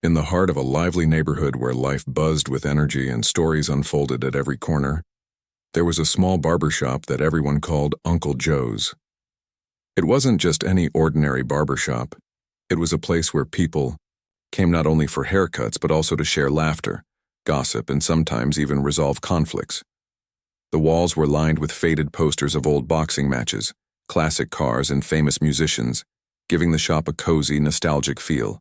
In the heart of a lively neighborhood where life buzzed with energy and stories unfolded at every corner, there was a small barbershop that everyone called Uncle Joe's. It wasn't just any ordinary barbershop. It was a place where people came not only for haircuts but also to share laughter, gossip, and sometimes even resolve conflicts. The walls were lined with faded posters of old boxing matches, classic cars, and famous musicians, giving the shop a cozy, nostalgic feel.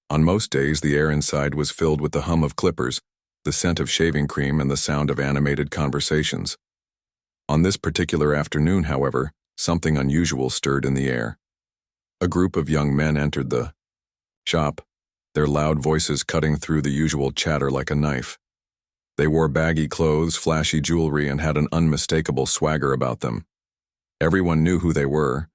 On most days, the air inside was filled with the hum of clippers, the scent of shaving cream, and the sound of animated conversations. On this particular afternoon, however, something unusual stirred in the air. A group of young men entered the shop, their loud voices cutting through the usual chatter like a knife. They wore baggy clothes, flashy jewelry, and had an unmistakable swagger about them. Everyone knew who they were.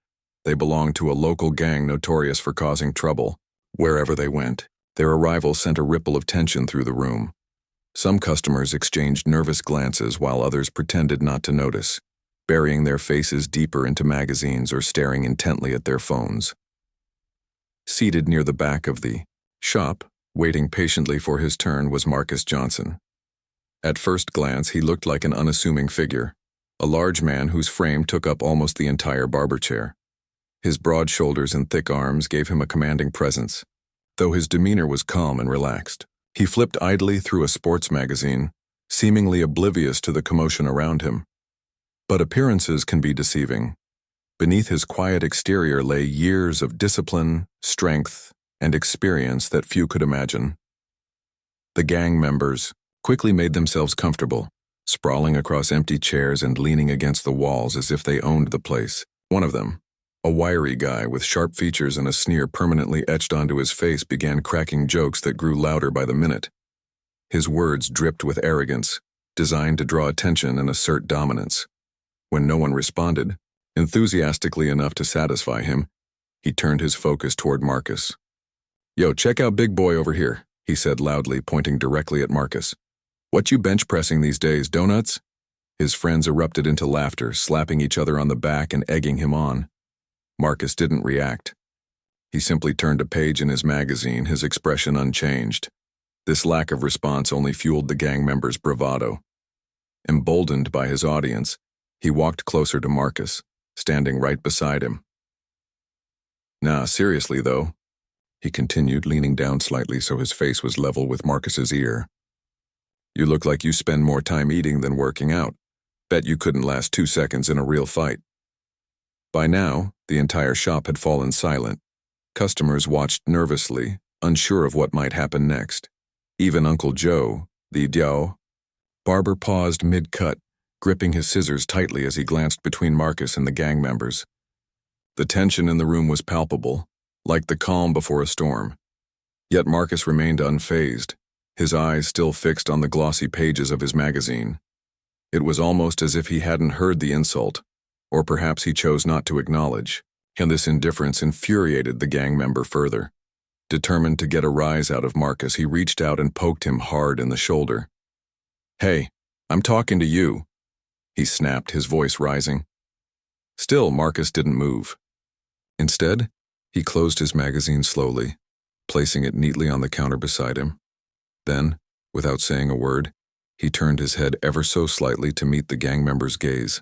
They belonged to a local gang notorious for causing trouble wherever they went. Their arrival sent a ripple of tension through the room. Some customers exchanged nervous glances while others pretended not to notice, burying their faces deeper into magazines or staring intently at their phones. Seated near the back of the shop, waiting patiently for his turn, was Marcus Johnson. At first glance, he looked like an unassuming figure, a large man whose frame took up almost the entire barber chair. His broad shoulders and thick arms gave him a commanding presence, though his demeanor was calm and relaxed. He flipped idly through a sports magazine, seemingly oblivious to the commotion around him. But appearances can be deceiving. Beneath his quiet exterior lay years of discipline, strength, and experience that few could imagine. The gang members quickly made themselves comfortable, sprawling across empty chairs and leaning against the walls as if they owned the place. One of them, a wiry guy with sharp features and a sneer permanently etched onto his face, began cracking jokes that grew louder by the minute. His words dripped with arrogance, designed to draw attention and assert dominance. When no one responded, enthusiastically enough to satisfy him, he turned his focus toward Marcus. "Yo, check out Big Boy over here," he said loudly, pointing directly at Marcus. "What you bench pressing these days, donuts?" His friends erupted into laughter, slapping each other on the back and egging him on. Marcus didn't react. He simply turned a page in his magazine, his expression unchanged. This lack of response only fueled the gang member's bravado. Emboldened by his audience, he walked closer to Marcus, standing right beside him. "Nah, seriously though," he continued, leaning down slightly so his face was level with Marcus's ear. "You look like you spend more time eating than working out. Bet you couldn't last 2 seconds in a real fight." By now, the entire shop had fallen silent. Customers watched nervously, unsure of what might happen next. Even Uncle Joe, the barber, paused mid-cut, gripping his scissors tightly as he glanced between Marcus and the gang members. The tension in the room was palpable, like the calm before a storm. Yet Marcus remained unfazed, his eyes still fixed on the glossy pages of his magazine. It was almost as if he hadn't heard the insult, or perhaps he chose not to acknowledge, and this indifference infuriated the gang member further. Determined to get a rise out of Marcus, he reached out and poked him hard in the shoulder. "Hey, I'm talking to you," he snapped, his voice rising. Still, Marcus didn't move. Instead, he closed his magazine slowly, placing it neatly on the counter beside him. Then, without saying a word, he turned his head ever so slightly to meet the gang member's gaze.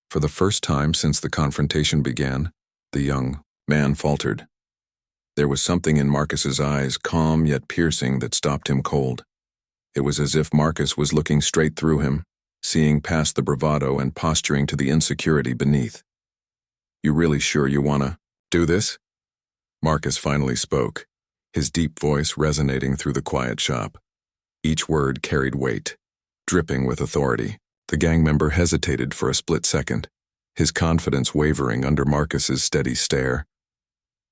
For the first time since the confrontation began, the young man faltered. There was something in Marcus's eyes, calm yet piercing, that stopped him cold. It was as if Marcus was looking straight through him, seeing past the bravado and posturing to the insecurity beneath. "You really sure you wanna do this?" Marcus finally spoke, his deep voice resonating through the quiet shop. Each word carried weight, dripping with authority. The gang member hesitated for a split second, his confidence wavering under Marcus's steady stare.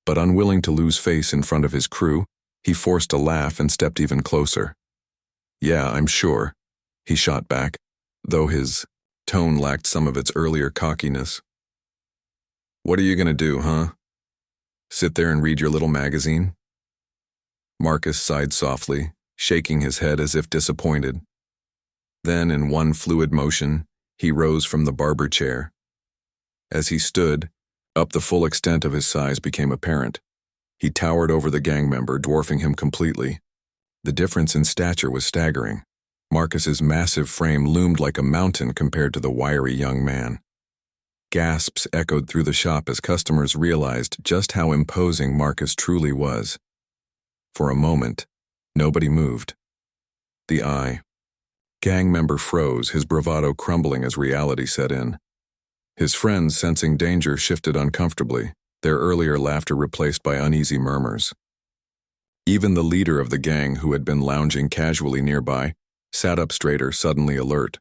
But unwilling to lose face in front of his crew, he forced a laugh and stepped even closer. "Yeah, I'm sure," he shot back, though his tone lacked some of its earlier cockiness. "What are you gonna do, huh? Sit there and read your little magazine?" Marcus sighed softly, shaking his head as if disappointed. Then, in one fluid motion, he rose from the barber chair. As he stood, up, the full extent of his size became apparent. He towered over the gang member, dwarfing him completely. The difference in stature was staggering. Marcus's massive frame loomed like a mountain compared to the wiry young man. Gasps echoed through the shop as customers realized just how imposing Marcus truly was. For a moment, nobody moved. The gang member froze, his bravado crumbling as reality set in. His friends, sensing danger, shifted uncomfortably, their earlier laughter replaced by uneasy murmurs. Even the leader of the gang, who had been lounging casually nearby, sat up straighter, suddenly alert.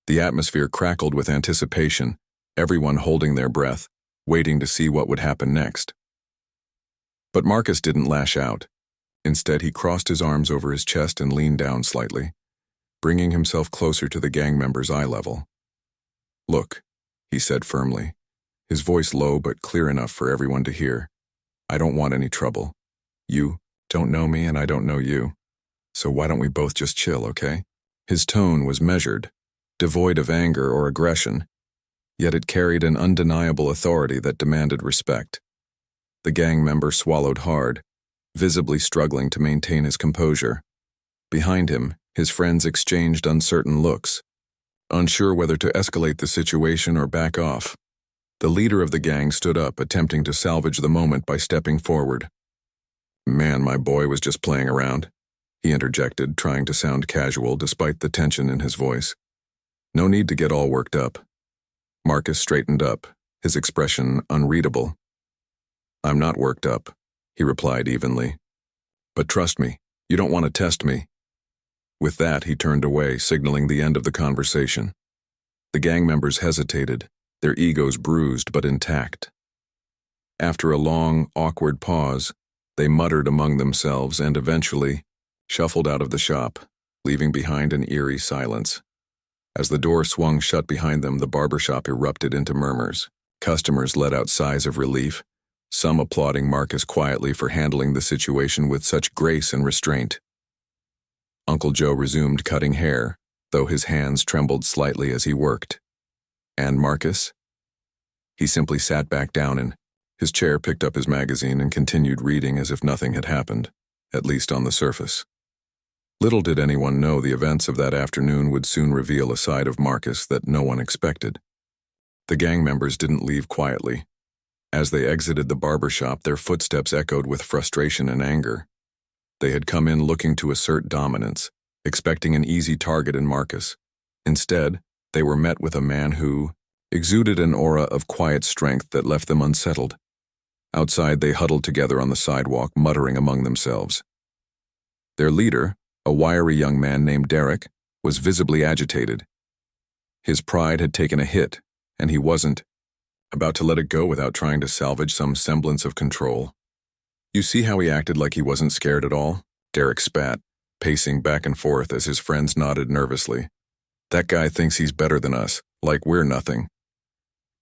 The atmosphere crackled with anticipation, everyone holding their breath, waiting to see what would happen next. But Marcus didn't lash out. Instead, he crossed his arms over his chest and leaned down slightly, bringing himself closer to the gang member's eye level. "Look," he said firmly, his voice low but clear enough for everyone to hear. "I don't want any trouble. You don't know me and I don't know you. So why don't we both just chill, okay?" His tone was measured, devoid of anger or aggression, yet it carried an undeniable authority that demanded respect. The gang member swallowed hard, visibly struggling to maintain his composure. Behind him, his friends exchanged uncertain looks, unsure whether to escalate the situation or back off. The leader of the gang stood up, attempting to salvage the moment by stepping forward. "Man, my boy was just playing around," he interjected, trying to sound casual despite the tension in his voice. "No need to get all worked up." Marcus straightened up, his expression unreadable. "I'm not worked up," he replied evenly. "But trust me, you don't want to test me." With that, he turned away, signaling the end of the conversation. The gang members hesitated, their egos bruised but intact. After a long, awkward pause, they muttered among themselves and eventually shuffled out of the shop, leaving behind an eerie silence. As the door swung shut behind them, the barbershop erupted into murmurs. Customers let out sighs of relief, some applauding Marcus quietly for handling the situation with such grace and restraint. Uncle Joe resumed cutting hair, though his hands trembled slightly as he worked. And Marcus? He simply sat back down in his chair, picked up his magazine, and continued reading as if nothing had happened, at least on the surface. Little did anyone know the events of that afternoon would soon reveal a side of Marcus that no one expected. The gang members didn't leave quietly. As they exited the barbershop, their footsteps echoed with frustration and anger. They had come in looking to assert dominance, expecting an easy target in Marcus. Instead, they were met with a man who exuded an aura of quiet strength that left them unsettled. Outside, they huddled together on the sidewalk, muttering among themselves. Their leader, a wiry young man named Derek, was visibly agitated. His pride had taken a hit, and he wasn't about to let it go without trying to salvage some semblance of control. "You see how he acted like he wasn't scared at all?" Derek spat, pacing back and forth as his friends nodded nervously. "That guy thinks he's better than us, like we're nothing."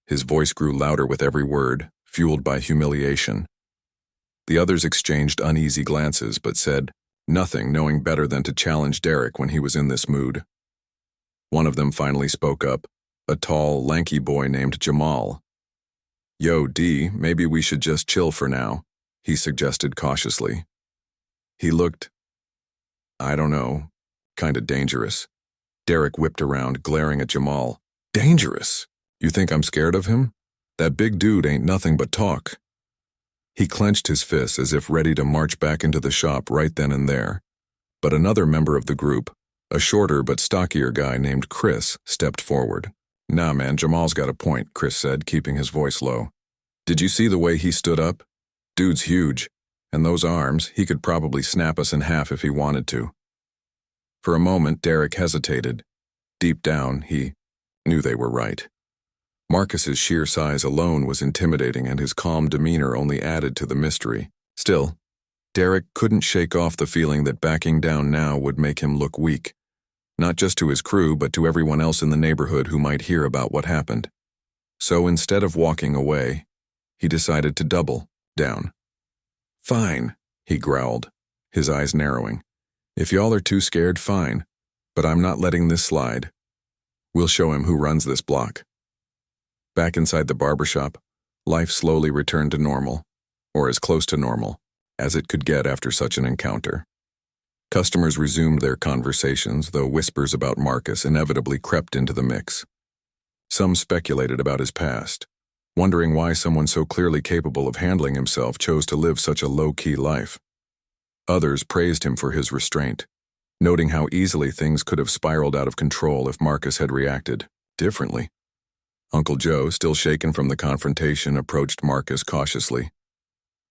His voice grew louder with every word, fueled by humiliation. The others exchanged uneasy glances but said nothing, knowing better than to challenge Derek when he was in this mood. One of them finally spoke up, a tall, lanky boy named Jamal. "Yo, D, maybe we should just chill for now," he suggested cautiously. He looked, I don't know, kinda dangerous. Derek whipped around, glaring at Jamal. "Dangerous? You think I'm scared of him? That big dude ain't nothing but talk." He clenched his fists as if ready to march back into the shop right then and there. But another member of the group, a shorter but stockier guy named Chris, stepped forward. "Nah, man, Jamal's got a point," Chris said, keeping his voice low. "Did you see the way he stood up? Dude's huge, and those arms, he could probably snap us in half if he wanted to." For a moment, Derek hesitated. Deep down, he knew they were right. Marcus's sheer size alone was intimidating, and his calm demeanor only added to the mystery. Still, Derek couldn't shake off the feeling that backing down now would make him look weak, not just to his crew but to everyone else in the neighborhood who might hear about what happened. So instead of walking away, he decided to double down. "Fine," he growled, his eyes narrowing. "If y'all are too scared, fine, but I'm not letting this slide. We'll show him who runs this block." Back inside the barbershop, life slowly returned to normal, or as close to normal, as it could get after such an encounter. Customers resumed their conversations, though whispers about Marcus inevitably crept into the mix. Some speculated about his past, wondering why someone so clearly capable of handling himself chose to live such a low-key life. Others praised him for his restraint, noting how easily things could have spiraled out of control if Marcus had reacted differently. Uncle Joe, still shaken from the confrontation, approached Marcus cautiously.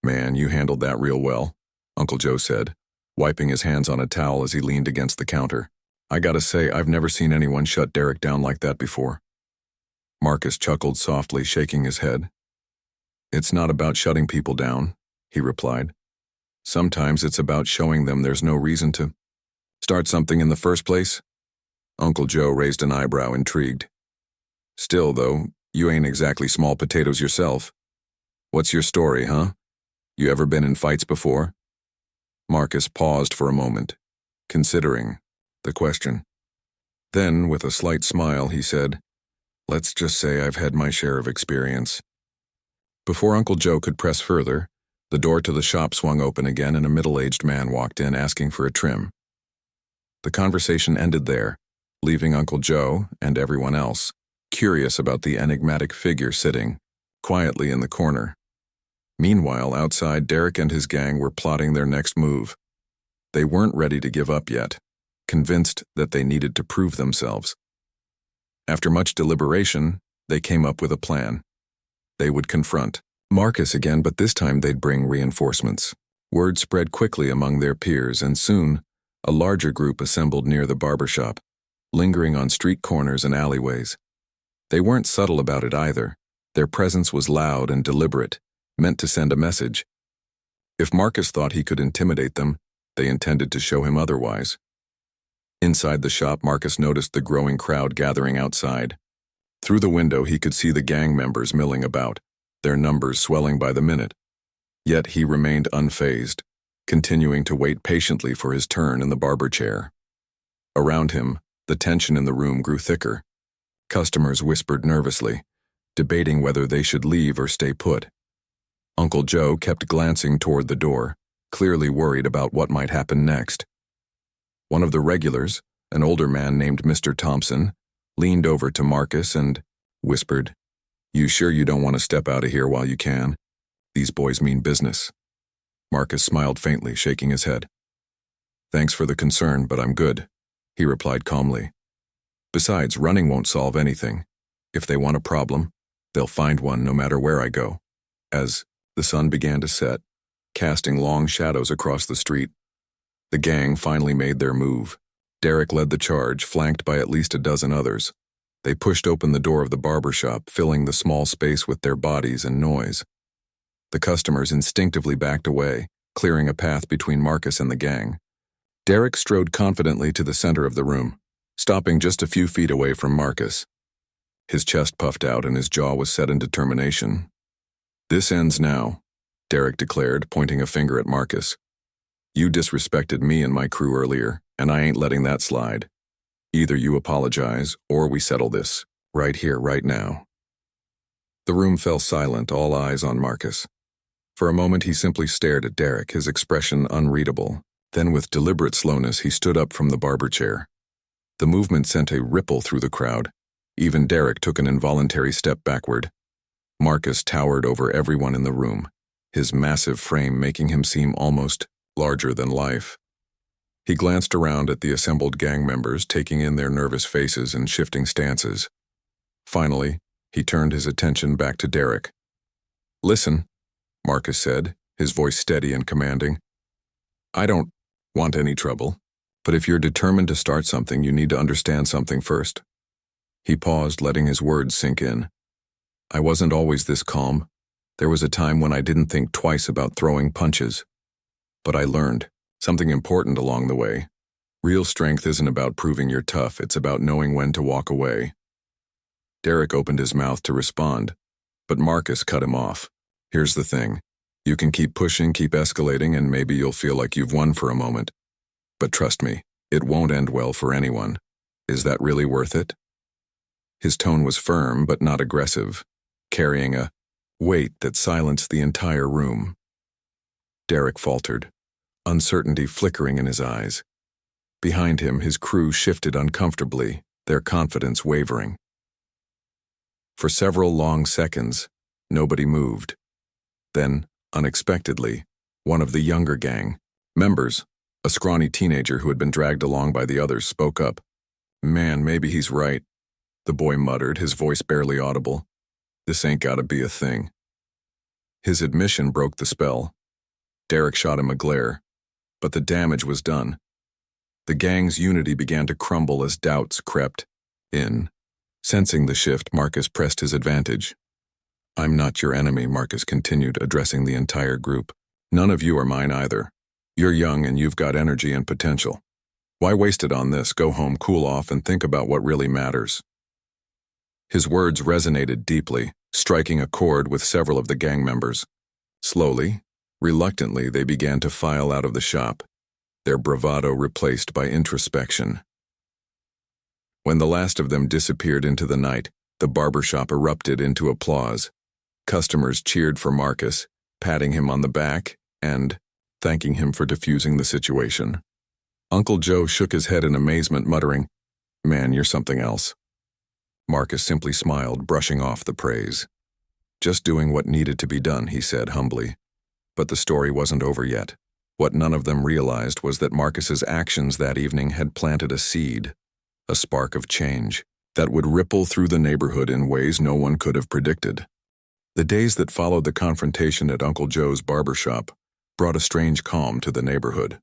"Man, you handled that real well," Uncle Joe said, wiping his hands on a towel as he leaned against the counter. "I gotta say, I've never seen anyone shut Derek down like that before." Marcus chuckled softly, shaking his head. "It's not about shutting people down," he replied. "Sometimes it's about showing them there's no reason to start something in the first place." Uncle Joe raised an eyebrow, intrigued. "Still, though, you ain't exactly small potatoes yourself. What's your story, huh? You ever been in fights before?" Marcus paused for a moment, considering the question. Then, with a slight smile, he said, "Let's just say I've had my share of experience." Before Uncle Joe could press further, the door to the shop swung open again and a middle-aged man walked in asking for a trim. The conversation ended there, leaving Uncle Joe and everyone else curious about the enigmatic figure sitting quietly in the corner. Meanwhile, outside, Derek and his gang were plotting their next move. They weren't ready to give up yet, convinced that they needed to prove themselves. After much deliberation, they came up with a plan. They would confront Marcus again, but this time they'd bring reinforcements. Word spread quickly among their peers, and soon, a larger group assembled near the barbershop, lingering on street corners and alleyways. They weren't subtle about it either. Their presence was loud and deliberate, meant to send a message. If Marcus thought he could intimidate them, they intended to show him otherwise. Inside the shop, Marcus noticed the growing crowd gathering outside. Through the window, he could see the gang members milling about, their numbers swelling by the minute. Yet he remained unfazed, continuing to wait patiently for his turn in the barber chair. Around him, the tension in the room grew thicker. Customers whispered nervously, debating whether they should leave or stay put. Uncle Joe kept glancing toward the door, clearly worried about what might happen next. One of the regulars, an older man named Mr. Thompson, leaned over to Marcus and whispered, "You sure you don't want to step out of here while you can? These boys mean business." Marcus smiled faintly, shaking his head. "Thanks for the concern, but I'm good," he replied calmly. "Besides, running won't solve anything. If they want a problem, they'll find one no matter where I go." As the sun began to set, casting long shadows across the street, the gang finally made their move. Derek led the charge, flanked by at least a dozen others. They pushed open the door of the barbershop, filling the small space with their bodies and noise. The customers instinctively backed away, clearing a path between Marcus and the gang. Derek strode confidently to the center of the room, stopping just a few feet away from Marcus. His chest puffed out and his jaw was set in determination. "This ends now," Derek declared, pointing a finger at Marcus. "You disrespected me and my crew earlier, and I ain't letting that slide. Either you apologize, or we settle this, right here, right now." The room fell silent, all eyes on Marcus. For a moment he simply stared at Derek, his expression unreadable. Then with deliberate slowness he stood up from the barber chair. The movement sent a ripple through the crowd. Even Derek took an involuntary step backward. Marcus towered over everyone in the room, his massive frame making him seem almost larger than life. He glanced around at the assembled gang members, taking in their nervous faces and shifting stances. Finally, he turned his attention back to Derek. "Listen," Marcus said, his voice steady and commanding. "I don't want any trouble, but if you're determined to start something, you need to understand something first." He paused, letting his words sink in. "I wasn't always this calm. There was a time when I didn't think twice about throwing punches. But I learned something important along the way. Real strength isn't about proving you're tough, it's about knowing when to walk away." Derek opened his mouth to respond, but Marcus cut him off. "Here's the thing. You can keep pushing, keep escalating, and maybe you'll feel like you've won for a moment. But trust me, it won't end well for anyone. Is that really worth it?" His tone was firm but not aggressive, carrying a weight that silenced the entire room. Derek faltered, uncertainty flickering in his eyes. Behind him, his crew shifted uncomfortably, their confidence wavering. For several long seconds, nobody moved. Then, unexpectedly, one of the younger gang members, a scrawny teenager who had been dragged along by the others, spoke up. "Man, maybe he's right," the boy muttered, his voice barely audible. "This ain't gotta be a thing." His admission broke the spell. Derek shot him a glare, but the damage was done. The gang's unity began to crumble as doubts crept in. Sensing the shift, Marcus pressed his advantage. "I'm not your enemy," Marcus continued, addressing the entire group. "None of you are mine either. You're young and you've got energy and potential. Why waste it on this? Go home, cool off, and think about what really matters." His words resonated deeply, striking a chord with several of the gang members. Slowly, reluctantly, they began to file out of the shop, their bravado replaced by introspection. When the last of them disappeared into the night, the barbershop erupted into applause. Customers cheered for Marcus, patting him on the back and thanking him for diffusing the situation. Uncle Joe shook his head in amazement, muttering, "Man, you're something else." Marcus simply smiled, brushing off the praise. "Just doing what needed to be done," he said humbly. But the story wasn't over yet. What none of them realized was that Marcus's actions that evening had planted a seed, a spark of change, that would ripple through the neighborhood in ways no one could have predicted. The days that followed the confrontation at Uncle Joe's barbershop brought a strange calm to the neighborhood.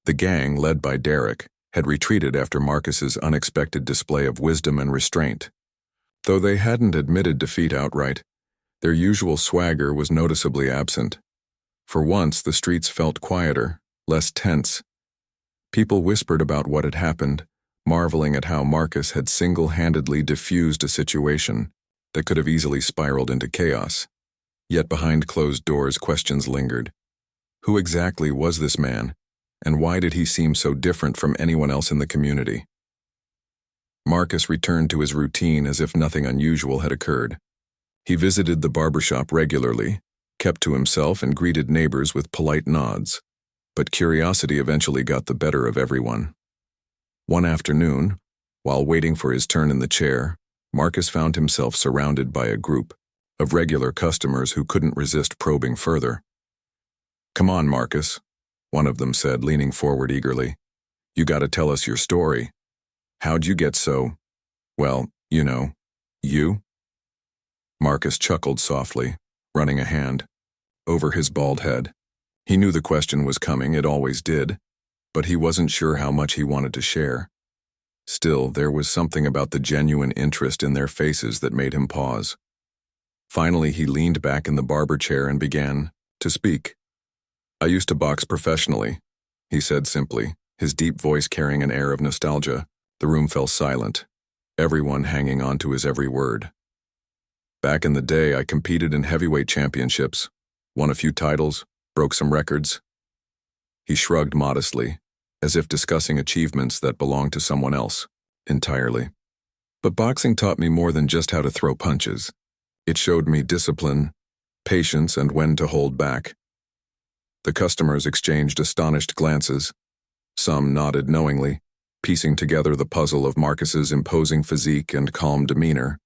The gang, led by Derek, had retreated after Marcus's unexpected display of wisdom and restraint. Though they hadn't admitted defeat outright, their usual swagger was noticeably absent. For once, the streets felt quieter, less tense. People whispered about what had happened, marveling at how Marcus had single-handedly diffused a situation that could have easily spiraled into chaos. Yet behind closed doors, questions lingered. Who exactly was this man, and why did he seem so different from anyone else in the community? Marcus returned to his routine as if nothing unusual had occurred. He visited the barbershop regularly, kept to himself, and greeted neighbors with polite nods. But curiosity eventually got the better of everyone. One afternoon, while waiting for his turn in the chair, Marcus found himself surrounded by a group of regular customers who couldn't resist probing further. "Come on, Marcus," one of them said, leaning forward eagerly. "You gotta tell us your story. How'd you get so, well, you?" Marcus chuckled softly, running a hand over his bald head. He knew the question was coming, it always did, but he wasn't sure how much he wanted to share. Still, there was something about the genuine interest in their faces that made him pause. Finally, he leaned back in the barber chair and began to speak. "I used to box professionally," he said simply, his deep voice carrying an air of nostalgia. The room fell silent, everyone hanging on to his every word. "Back in the day, I competed in heavyweight championships, won a few titles, broke some records." He shrugged modestly, as if discussing achievements that belonged to someone else entirely. "But boxing taught me more than just how to throw punches. It showed me discipline, patience, and when to hold back." The customers exchanged astonished glances. Some nodded knowingly, piecing together the puzzle of Marcus's imposing physique and calm demeanor.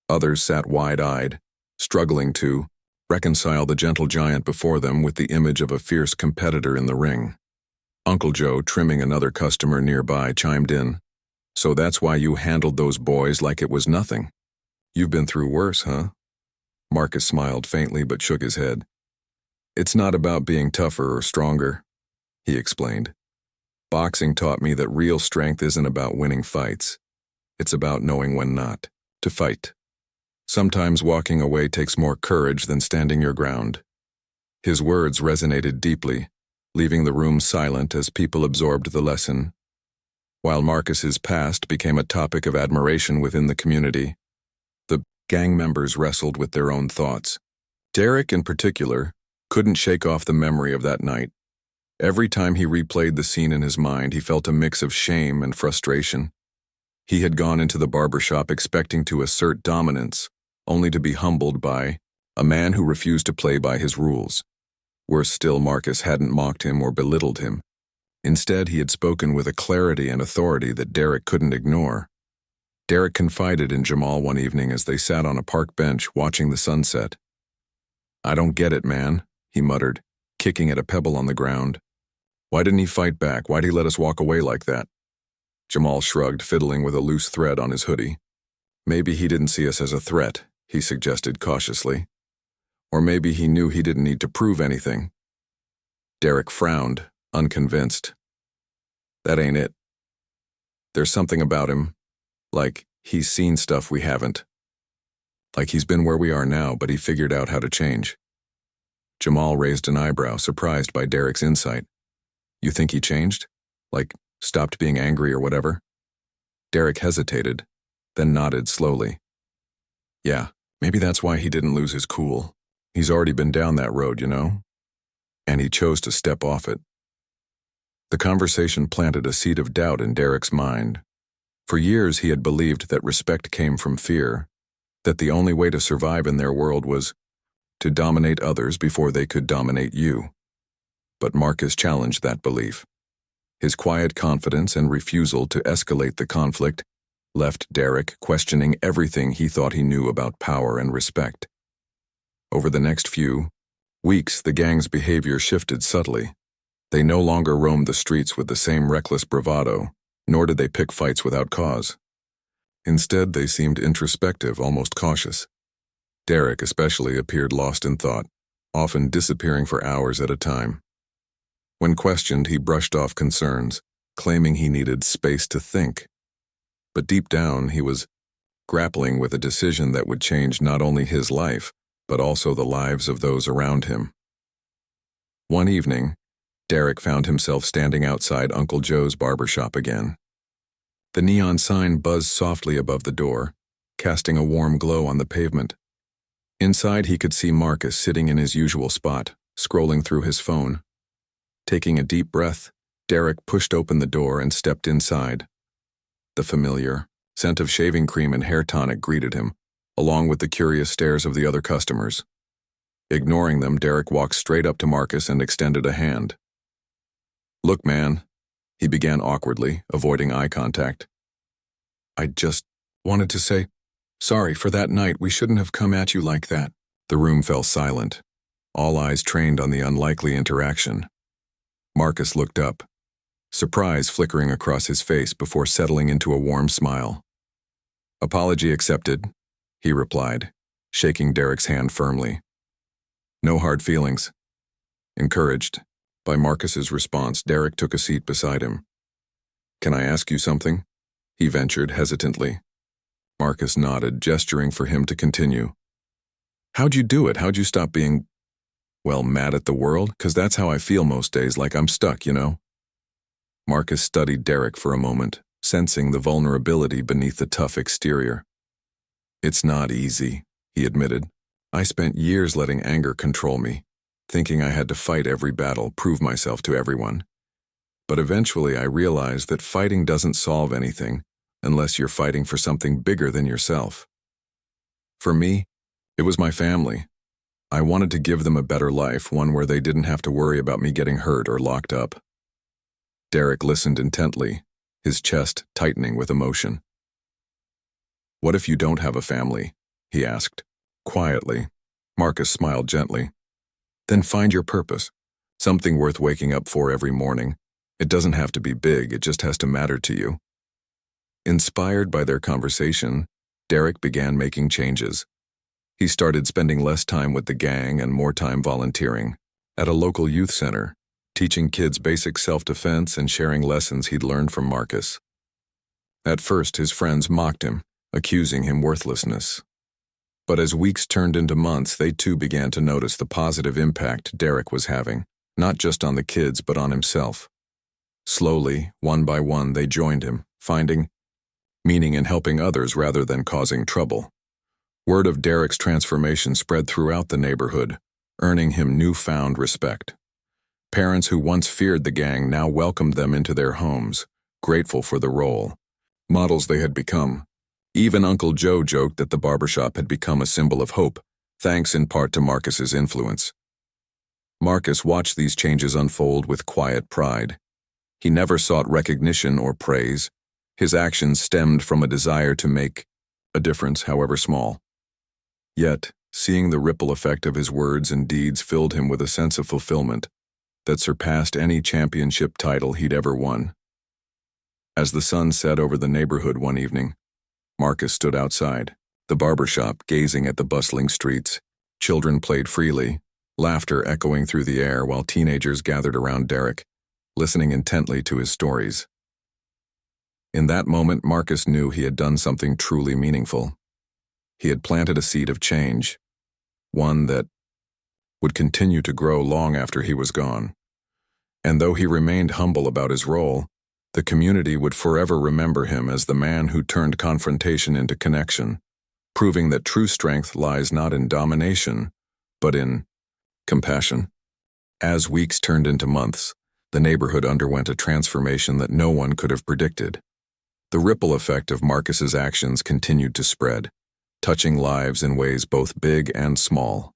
Others sat wide-eyed, struggling to reconcile the gentle giant before them with the image of a fierce competitor in the ring. Uncle Joe, trimming another customer nearby, chimed in. "So that's why you handled those boys like it was nothing. You've been through worse, huh?" Marcus smiled faintly but shook his head. "It's not about being tougher or stronger," he explained. "Boxing taught me that real strength isn't about winning fights. It's about knowing when not to fight. Sometimes walking away takes more courage than standing your ground." His words resonated deeply, leaving the room silent as people absorbed the lesson. While Marcus's past became a topic of admiration within the community, the gang members wrestled with their own thoughts. Derek, in particular, couldn't shake off the memory of that night. Every time he replayed the scene in his mind, he felt a mix of shame and frustration. He had gone into the barbershop expecting to assert dominance, only to be humbled by a man who refused to play by his rules. Worse still, Marcus hadn't mocked him or belittled him. Instead, he had spoken with a clarity and authority that Derek couldn't ignore. Derek confided in Jamal one evening as they sat on a park bench watching the sunset. "I don't get it, man," he muttered, kicking at a pebble on the ground. "Why didn't he fight back? Why'd he let us walk away like that?" Jamal shrugged, fiddling with a loose thread on his hoodie. "Maybe he didn't see us as a threat," he suggested cautiously. "Or maybe he knew he didn't need to prove anything." Derek frowned, unconvinced. "That ain't it. There's something about him, like he's seen stuff we haven't. Like he's been where we are now, but he figured out how to change." Jamal raised an eyebrow, surprised by Derek's insight. "You think he changed? Like, stopped being angry or whatever?" Derek hesitated, then nodded slowly. "Yeah, maybe that's why he didn't lose his cool. He's already been down that road, you know? And he chose to step off it." The conversation planted a seed of doubt in Derek's mind. For years he had believed that respect came from fear, that the only way to survive in their world was to dominate others before they could dominate you. But Marcus challenged that belief. His quiet confidence and refusal to escalate the conflict left Derek questioning everything he thought he knew about power and respect. Over the next few weeks, the gang's behavior shifted subtly. They no longer roamed the streets with the same reckless bravado, nor did they pick fights without cause. Instead, they seemed introspective, almost cautious. Derek especially appeared lost in thought, often disappearing for hours at a time. When questioned, he brushed off concerns, claiming he needed space to think. But deep down, he was grappling with a decision that would change not only his life, but also the lives of those around him. One evening, Derek found himself standing outside Uncle Joe's barbershop again. The neon sign buzzed softly above the door, casting a warm glow on the pavement. Inside, he could see Marcus sitting in his usual spot, scrolling through his phone. Taking a deep breath, Derek pushed open the door and stepped inside. The familiar scent of shaving cream and hair tonic greeted him, along with the curious stares of the other customers. Ignoring them, Derek walked straight up to Marcus and extended a hand. "Look, man," he began awkwardly, avoiding eye contact. "I just wanted to say, sorry for that night. We shouldn't have come at you like that." The room fell silent, all eyes trained on the unlikely interaction. Marcus looked up, surprise flickering across his face before settling into a warm smile. "Apology accepted," he replied, shaking Derek's hand firmly. "No hard feelings." Encouraged by Marcus's response, Derek took a seat beside him. "Can I ask you something?" he ventured hesitantly. Marcus nodded, gesturing for him to continue. "How'd you do it? How'd you stop being, well, mad at the world? 'Cause that's how I feel most days, like I'm stuck, you know?" Marcus studied Derek for a moment, sensing the vulnerability beneath the tough exterior. "It's not easy," he admitted. "I spent years letting anger control me, thinking I had to fight every battle, prove myself to everyone. But eventually I realized that fighting doesn't solve anything unless you're fighting for something bigger than yourself. For me, it was my family. I wanted to give them a better life, one where they didn't have to worry about me getting hurt or locked up." Derek listened intently, his chest tightening with emotion. "What if you don't have a family?" he asked. Quietly, Marcus smiled gently. "Then find your purpose, something worth waking up for every morning. It doesn't have to be big, it just has to matter to you." Inspired by their conversation, Derek began making changes. He started spending less time with the gang and more time volunteering at a local youth center, teaching kids basic self-defense and sharing lessons he'd learned from Marcus. At first, his friends mocked him, accusing him worthlessness. But as weeks turned into months, they too began to notice the positive impact Derek was having, not just on the kids but on himself. Slowly, one by one, they joined him, finding meaning in helping others rather than causing trouble. Word of Derek's transformation spread throughout the neighborhood, earning him newfound respect. Parents who once feared the gang now welcomed them into their homes, grateful for the role models they had become. Even Uncle Joe joked that the barbershop had become a symbol of hope, thanks in part to Marcus's influence. Marcus watched these changes unfold with quiet pride. He never sought recognition or praise. His actions stemmed from a desire to make a difference, however small. Yet, seeing the ripple effect of his words and deeds filled him with a sense of fulfillment that surpassed any championship title he'd ever won. As the sun set over the neighborhood one evening, Marcus stood outside the barbershop, gazing at the bustling streets. Children played freely, laughter echoing through the air while teenagers gathered around Derek, listening intently to his stories. In that moment, Marcus knew he had done something truly meaningful. He had planted a seed of change, one that would continue to grow long after he was gone. And though he remained humble about his role, the community would forever remember him as the man who turned confrontation into connection, proving that true strength lies not in domination, but in compassion. As weeks turned into months, the neighborhood underwent a transformation that no one could have predicted. The ripple effect of Marcus's actions continued to spread, touching lives in ways both big and small.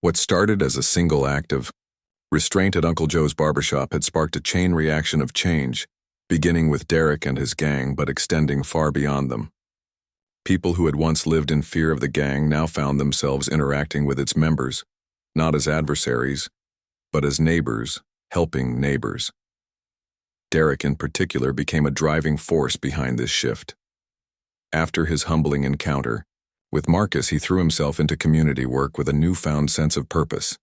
What started as a single act of restraint at Uncle Joe's barbershop had sparked a chain reaction of change, beginning with Derek and his gang but extending far beyond them. People who had once lived in fear of the gang now found themselves interacting with its members, not as adversaries, but as neighbors, helping neighbors. Derek in particular became a driving force behind this shift. After his humbling encounter with Marcus, he threw himself into community work with a newfound sense of purpose.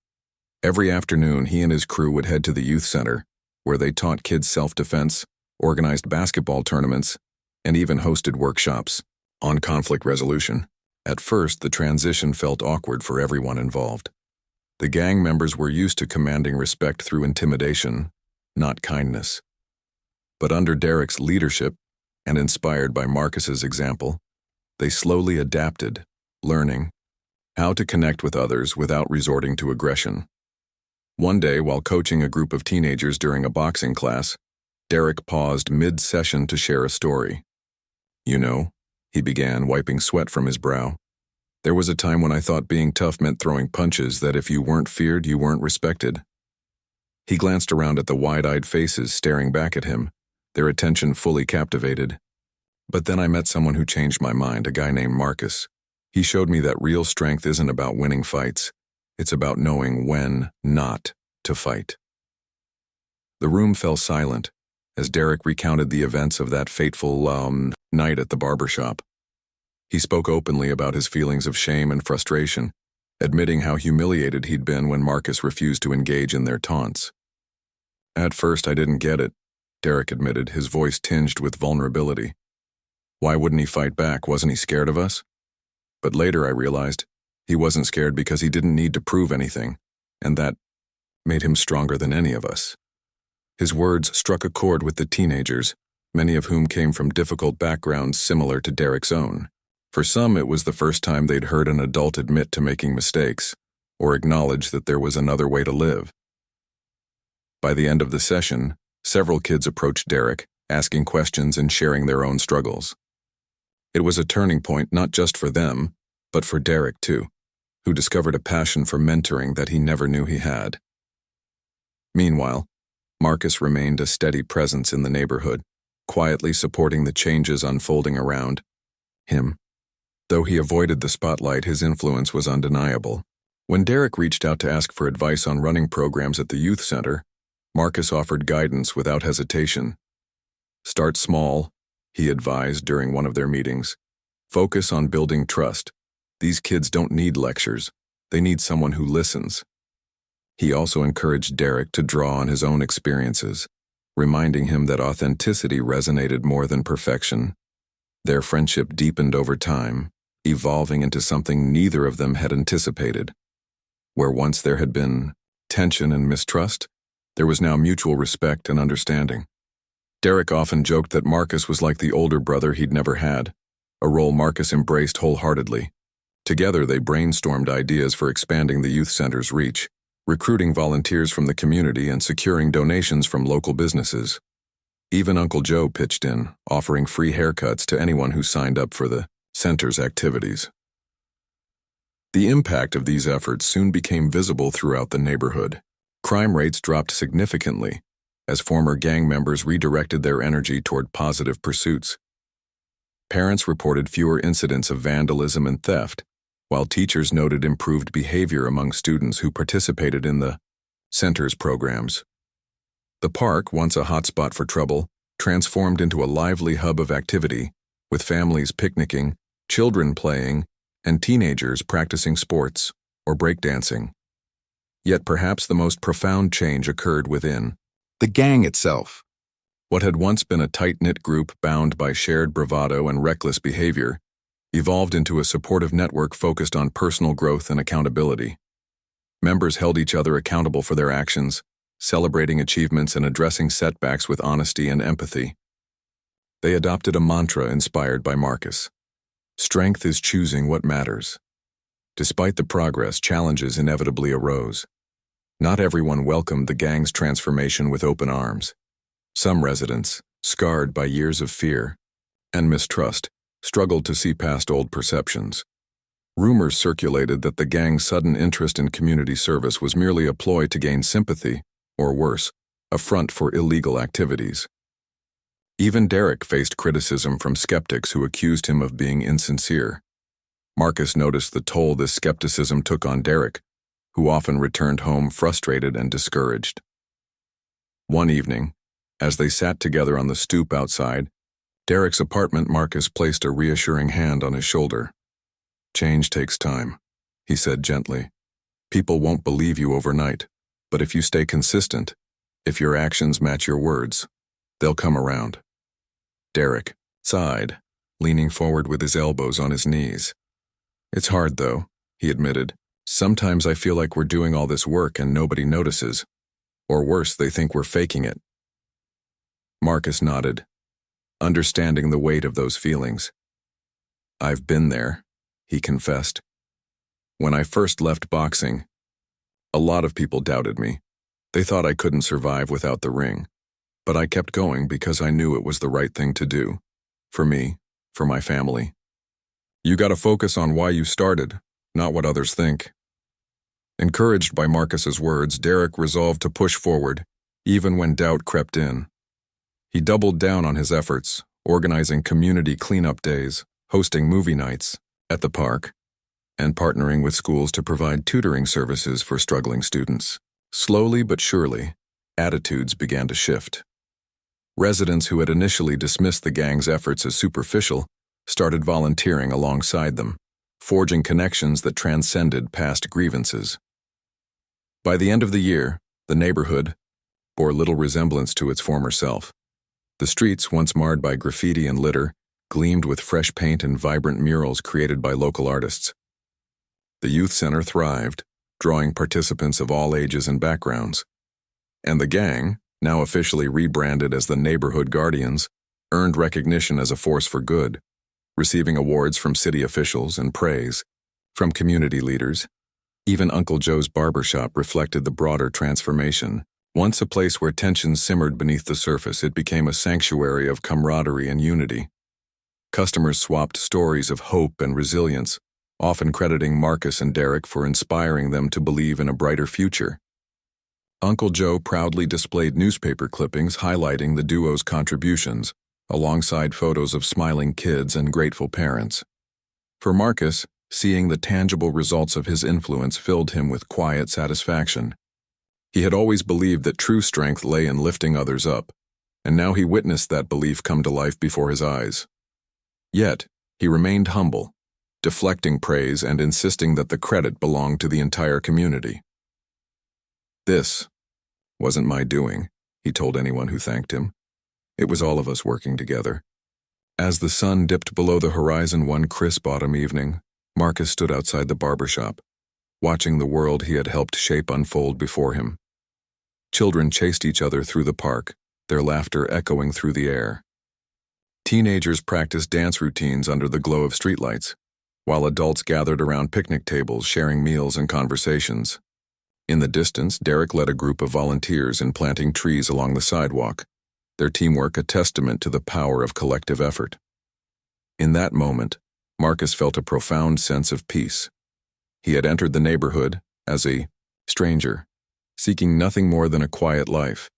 Every afternoon, he and his crew would head to the youth center, where they taught kids self-defense, organized basketball tournaments, and even hosted workshops on conflict resolution. At first, the transition felt awkward for everyone involved. The gang members were used to commanding respect through intimidation, not kindness. But under Derek's leadership, and inspired by Marcus's example, they slowly adapted, learning how to connect with others without resorting to aggression. One day, while coaching a group of teenagers during a boxing class, Derek paused mid-session to share a story. "You know," he began, wiping sweat from his brow, "there was a time when I thought being tough meant throwing punches, that if you weren't feared, you weren't respected." He glanced around at the wide-eyed faces staring back at him, their attention fully captivated. "But then I met someone who changed my mind, a guy named Marcus. He showed me that real strength isn't about winning fights. It's about knowing when not to fight." The room fell silent as Derek recounted the events of that fateful night at the barbershop. He spoke openly about his feelings of shame and frustration, admitting how humiliated he'd been when Marcus refused to engage in their taunts. "At first I didn't get it," Derek admitted, his voice tinged with vulnerability. "Why wouldn't he fight back? Wasn't he scared of us? But later I realized he wasn't scared because he didn't need to prove anything, and that made him stronger than any of us." His words struck a chord with the teenagers, many of whom came from difficult backgrounds similar to Derek's own. For some, it was the first time they'd heard an adult admit to making mistakes, or acknowledge that there was another way to live. By the end of the session, several kids approached Derek, asking questions and sharing their own struggles. It was a turning point not just for them, but for Derek too, who discovered a passion for mentoring that he never knew he had. Meanwhile, Marcus remained a steady presence in the neighborhood, quietly supporting the changes unfolding around him. Though he avoided the spotlight, his influence was undeniable. When Derek reached out to ask for advice on running programs at the youth center, Marcus offered guidance without hesitation. "Start small," he advised during one of their meetings. "Focus on building trust. These kids don't need lectures. They need someone who listens." He also encouraged Derek to draw on his own experiences, reminding him that authenticity resonated more than perfection. Their friendship deepened over time, evolving into something neither of them had anticipated. Where once there had been tension and mistrust, there was now mutual respect and understanding. Derek often joked that Marcus was like the older brother he'd never had, a role Marcus embraced wholeheartedly. Together, they brainstormed ideas for expanding the youth center's reach, recruiting volunteers from the community and securing donations from local businesses. Even Uncle Joe pitched in, offering free haircuts to anyone who signed up for the center's activities. The impact of these efforts soon became visible throughout the neighborhood. Crime rates dropped significantly as former gang members redirected their energy toward positive pursuits. Parents reported fewer incidents of vandalism and theft, while teachers noted improved behavior among students who participated in the center's programs. The park, once a hotspot for trouble, transformed into a lively hub of activity, with families picnicking, children playing, and teenagers practicing sports or breakdancing. Yet perhaps the most profound change occurred within the gang itself. What had once been a tight-knit group bound by shared bravado and reckless behavior evolved into a supportive network focused on personal growth and accountability. Members held each other accountable for their actions, celebrating achievements and addressing setbacks with honesty and empathy. They adopted a mantra inspired by Marcus: "Strength is choosing what matters." Despite the progress, challenges inevitably arose. Not everyone welcomed the gang's transformation with open arms. Some residents, scarred by years of fear and mistrust, struggled to see past old perceptions. Rumors circulated that the gang's sudden interest in community service was merely a ploy to gain sympathy, or worse, a front for illegal activities. Even Derek faced criticism from skeptics who accused him of being insincere. Marcus noticed the toll this skepticism took on Derek, who often returned home frustrated and discouraged. One evening, as they sat together on the stoop outside Derek's apartment, Marcus placed a reassuring hand on his shoulder. "Change takes time," he said gently. "People won't believe you overnight, but if you stay consistent, if your actions match your words, they'll come around." Derek sighed, leaning forward with his elbows on his knees. "It's hard, though," he admitted. "Sometimes I feel like we're doing all this work and nobody notices. Or worse, they think we're faking it." Marcus nodded, understanding the weight of those feelings. "I've been there," he confessed. "When I first left boxing, a lot of people doubted me. They thought I couldn't survive without the ring. But I kept going because I knew it was the right thing to do. For me, for my family. You gotta focus on why you started, not what others think." Encouraged by Marcus's words, Derek resolved to push forward, even when doubt crept in. He doubled down on his efforts, organizing community cleanup days, hosting movie nights at the park, and partnering with schools to provide tutoring services for struggling students. Slowly but surely, attitudes began to shift. Residents who had initially dismissed the gang's efforts as superficial started volunteering alongside them, forging connections that transcended past grievances. By the end of the year, the neighborhood bore little resemblance to its former self. The streets, once marred by graffiti and litter, gleamed with fresh paint and vibrant murals created by local artists. The youth center thrived, drawing participants of all ages and backgrounds. And the gang, now officially rebranded as the Neighborhood Guardians, earned recognition as a force for good, receiving awards from city officials and praise from community leaders. Even Uncle Joe's Barbershop reflected the broader transformation. Once a place where tensions simmered beneath the surface, it became a sanctuary of camaraderie and unity. Customers swapped stories of hope and resilience, often crediting Marcus and Derek for inspiring them to believe in a brighter future. Uncle Joe proudly displayed newspaper clippings highlighting the duo's contributions, alongside photos of smiling kids and grateful parents. For Marcus, seeing the tangible results of his influence filled him with quiet satisfaction. He had always believed that true strength lay in lifting others up, and now he witnessed that belief come to life before his eyes. Yet, he remained humble, deflecting praise and insisting that the credit belonged to the entire community. "This wasn't my doing," he told anyone who thanked him. "It was all of us working together." As the sun dipped below the horizon one crisp autumn evening, Marcus stood outside the barbershop, watching the world he had helped shape unfold before him. Children chased each other through the park, their laughter echoing through the air. Teenagers practiced dance routines under the glow of streetlights, while adults gathered around picnic tables sharing meals and conversations. In the distance, Derek led a group of volunteers in planting trees along the sidewalk, their teamwork a testament to the power of collective effort. In that moment, Marcus felt a profound sense of peace. He had entered the neighborhood as a stranger, seeking nothing more than a quiet life.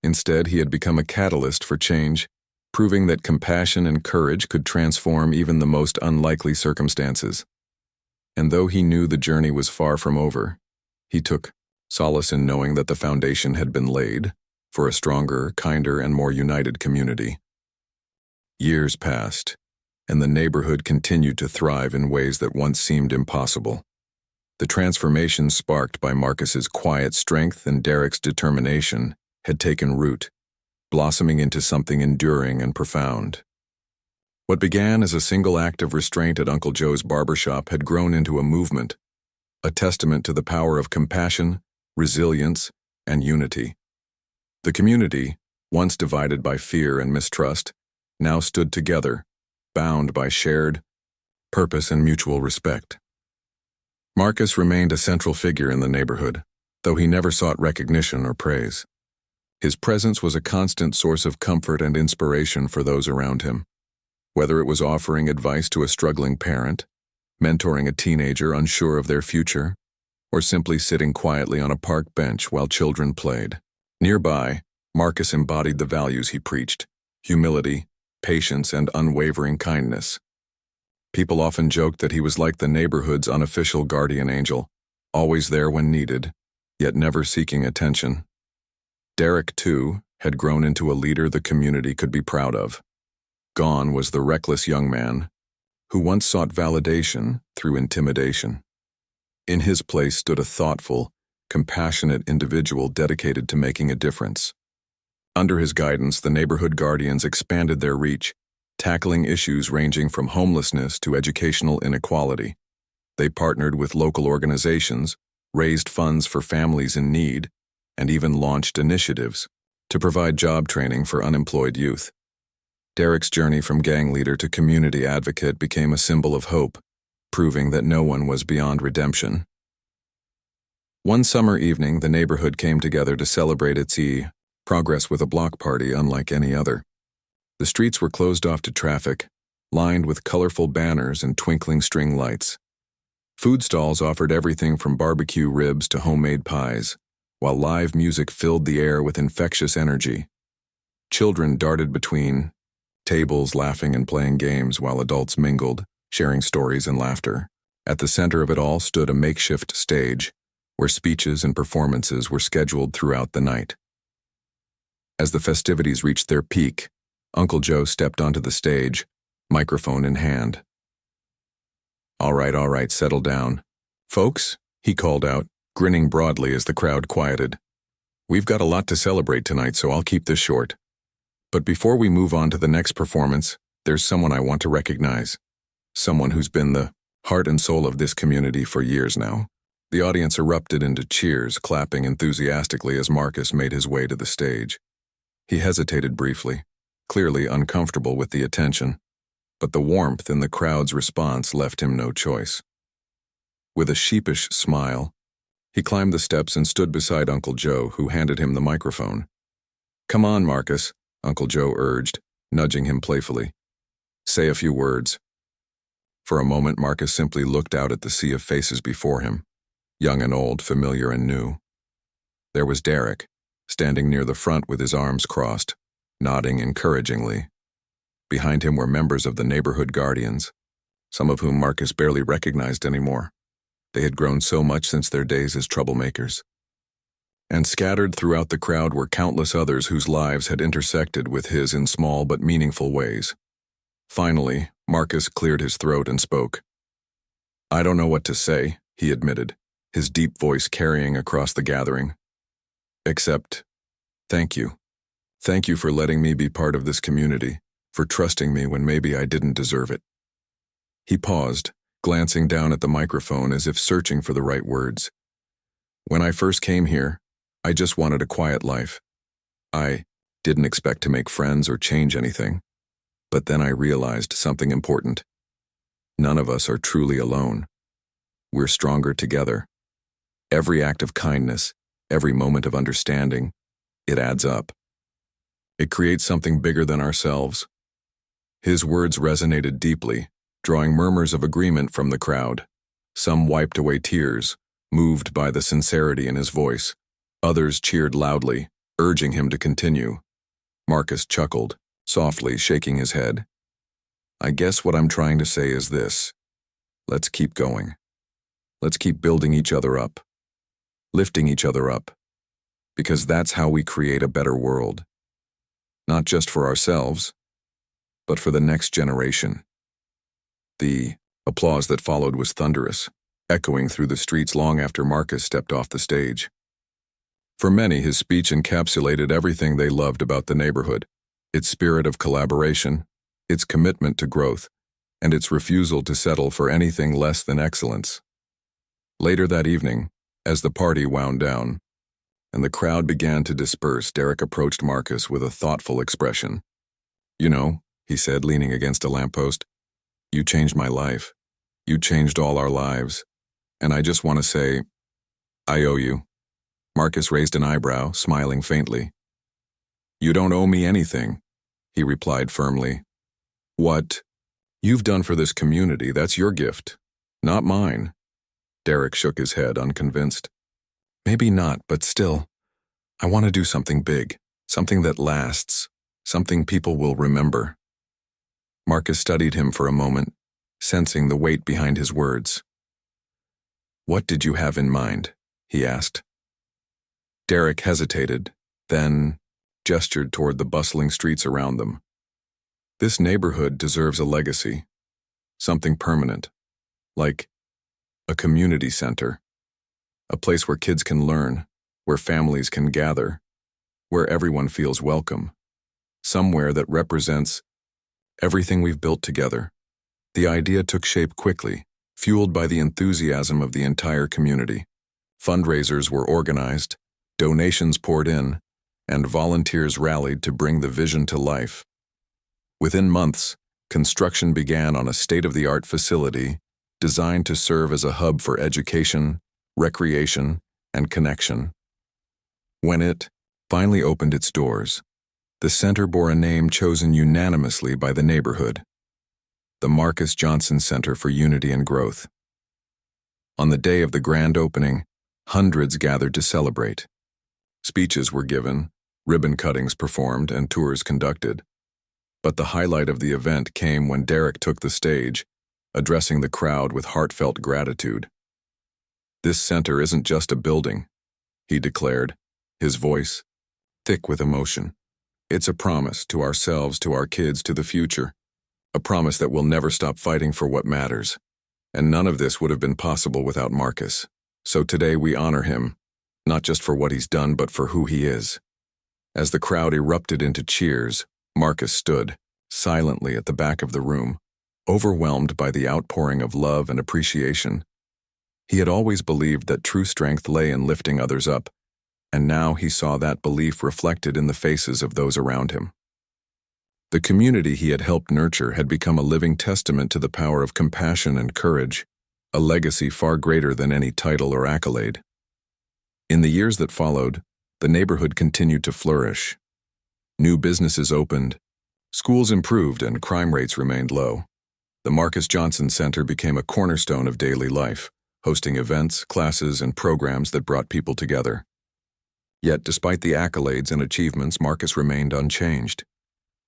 Instead, he had become a catalyst for change, proving that compassion and courage could transform even the most unlikely circumstances. And though he knew the journey was far from over, he took solace in knowing that the foundation had been laid for a stronger, kinder, and more united community. Years passed, and the neighborhood continued to thrive in ways that once seemed impossible. The transformation sparked by Marcus's quiet strength and Derek's determination had taken root, blossoming into something enduring and profound. What began as a single act of restraint at Uncle Joe's barbershop had grown into a movement, a testament to the power of compassion, resilience, and unity. The community, once divided by fear and mistrust, now stood together, bound by shared purpose and mutual respect. Marcus remained a central figure in the neighborhood, though he never sought recognition or praise. His presence was a constant source of comfort and inspiration for those around him. Whether it was offering advice to a struggling parent, mentoring a teenager unsure of their future, or simply sitting quietly on a park bench while children played. Nearby, Marcus embodied the values he preached: humility, patience, and unwavering kindness. People often joked that he was like the neighborhood's unofficial guardian angel, always there when needed, yet never seeking attention. Derek, too, had grown into a leader the community could be proud of. Gone was the reckless young man who once sought validation through intimidation. In his place stood a thoughtful, compassionate individual dedicated to making a difference. Under his guidance, the neighborhood guardians expanded their reach, tackling issues ranging from homelessness to educational inequality. They partnered with local organizations, raised funds for families in need, and even launched initiatives to provide job training for unemployed youth. Derek's journey from gang leader to community advocate became a symbol of hope, proving that no one was beyond redemption. One summer evening, the neighborhood came together to celebrate its progress with a block party unlike any other. The streets were closed off to traffic, lined with colorful banners and twinkling string lights. Food stalls offered everything from barbecue ribs to homemade pies, while live music filled the air with infectious energy. Children darted between tables, laughing and playing games, while adults mingled, sharing stories and laughter. At the center of it all stood a makeshift stage, where speeches and performances were scheduled throughout the night. As the festivities reached their peak, Uncle Joe stepped onto the stage, microphone in hand. All right, settle down. Folks, he called out, grinning broadly as the crowd quieted. We've got a lot to celebrate tonight, so I'll keep this short. But before we move on to the next performance, there's someone I want to recognize. Someone who's been the heart and soul of this community for years now. The audience erupted into cheers, clapping enthusiastically as Marcus made his way to the stage. He hesitated briefly, clearly uncomfortable with the attention, but the warmth in the crowd's response left him no choice. With a sheepish smile, he climbed the steps and stood beside Uncle Joe, who handed him the microphone. Come on, Marcus, Uncle Joe urged, nudging him playfully. Say a few words. For a moment, Marcus simply looked out at the sea of faces before him, young and old, familiar and new. There was Derek, standing near the front with his arms crossed, nodding encouragingly. Behind him were members of the neighborhood guardians, some of whom Marcus barely recognized anymore. They had grown so much since their days as troublemakers. And scattered throughout the crowd were countless others whose lives had intersected with his in small but meaningful ways. Finally, Marcus cleared his throat and spoke. I don't know what to say, he admitted, his deep voice carrying across the gathering. Except, thank you. Thank you for letting me be part of this community, for trusting me when maybe I didn't deserve it. He paused, glancing down at the microphone as if searching for the right words. When I first came here, I just wanted a quiet life. I didn't expect to make friends or change anything. But then I realized something important. None of us are truly alone. We're stronger together. Every act of kindness, every moment of understanding, it adds up. It creates something bigger than ourselves. His words resonated deeply, drawing murmurs of agreement from the crowd. Some wiped away tears, moved by the sincerity in his voice, Others cheered loudly, urging him to continue. Marcus chuckled, softly shaking his head. I guess what I'm trying to say is this. Let's keep going. Let's keep building each other up, lifting each other up, because that's how we create a better world. Not just for ourselves, but for the next generation. The applause that followed was thunderous, echoing through the streets long after Marcus stepped off the stage. For many, his speech encapsulated everything they loved about the neighborhood, its spirit of collaboration, its commitment to growth, and its refusal to settle for anything less than excellence. Later that evening, as the party wound down, and the crowd began to disperse, Derek approached Marcus with a thoughtful expression. You know, he said, leaning against a lamppost, you changed my life. You changed all our lives. And I just want to say, I owe you. Marcus raised an eyebrow, smiling faintly. You don't owe me anything, he replied firmly. What you've done for this community, that's your gift, not mine. Derek shook his head, unconvinced. Maybe not, but still, I want to do something big, something that lasts, something people will remember. Marcus studied him for a moment, sensing the weight behind his words. What did you have in mind? He asked. Derek hesitated, then gestured toward the bustling streets around them. This neighborhood deserves a legacy, something permanent, like a community center, a place where kids can learn, where families can gather, where everyone feels welcome, somewhere that represents everything we've built together. The idea took shape quickly, fueled by the enthusiasm of the entire community. Fundraisers were organized, donations poured in, and volunteers rallied to bring the vision to life. Within months, construction began on a state-of-the-art facility designed to serve as a hub for education, recreation, and connection. When it finally opened its doors, the center bore a name chosen unanimously by the neighborhood, the Marcus Johnson Center for Unity and Growth. On the day of the grand opening, hundreds gathered to celebrate. Speeches were given, ribbon cuttings performed, and tours conducted. But the highlight of the event came when Derek took the stage, addressing the crowd with heartfelt gratitude. This center isn't just a building, he declared, his voice thick with emotion. It's a promise to ourselves, to our kids, to the future. A promise that we'll never stop fighting for what matters. And none of this would have been possible without Marcus. So today we honor him, not just for what he's done, but for who he is. As the crowd erupted into cheers, Marcus stood, silently at the back of the room, overwhelmed by the outpouring of love and appreciation. He had always believed that true strength lay in lifting others up, and now he saw that belief reflected in the faces of those around him. The community he had helped nurture had become a living testament to the power of compassion and courage, a legacy far greater than any title or accolade. In the years that followed, the neighborhood continued to flourish. New businesses opened, schools improved, and crime rates remained low. The Marcus Johnson Center became a cornerstone of daily life, hosting events, classes, and programs that brought people together. Yet, despite the accolades and achievements, Marcus remained unchanged.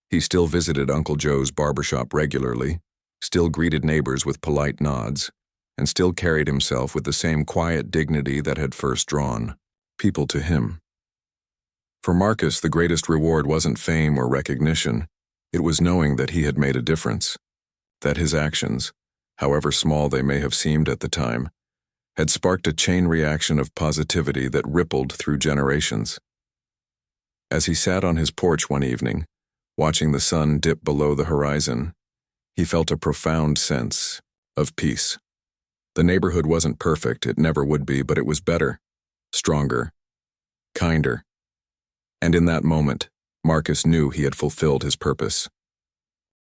He still visited Uncle Joe's barbershop regularly, still greeted neighbors with polite nods, and still carried himself with the same quiet dignity that had first drawn people to him. For Marcus, the greatest reward wasn't fame or recognition. It was knowing that he had made a difference, that his actions, however small they may have seemed at the time, had sparked a chain reaction of positivity that rippled through generations. As he sat on his porch one evening, watching the sun dip below the horizon, he felt a profound sense of peace. The neighborhood wasn't perfect, it never would be, but it was better, stronger, kinder. And in that moment, Marcus knew he had fulfilled his purpose.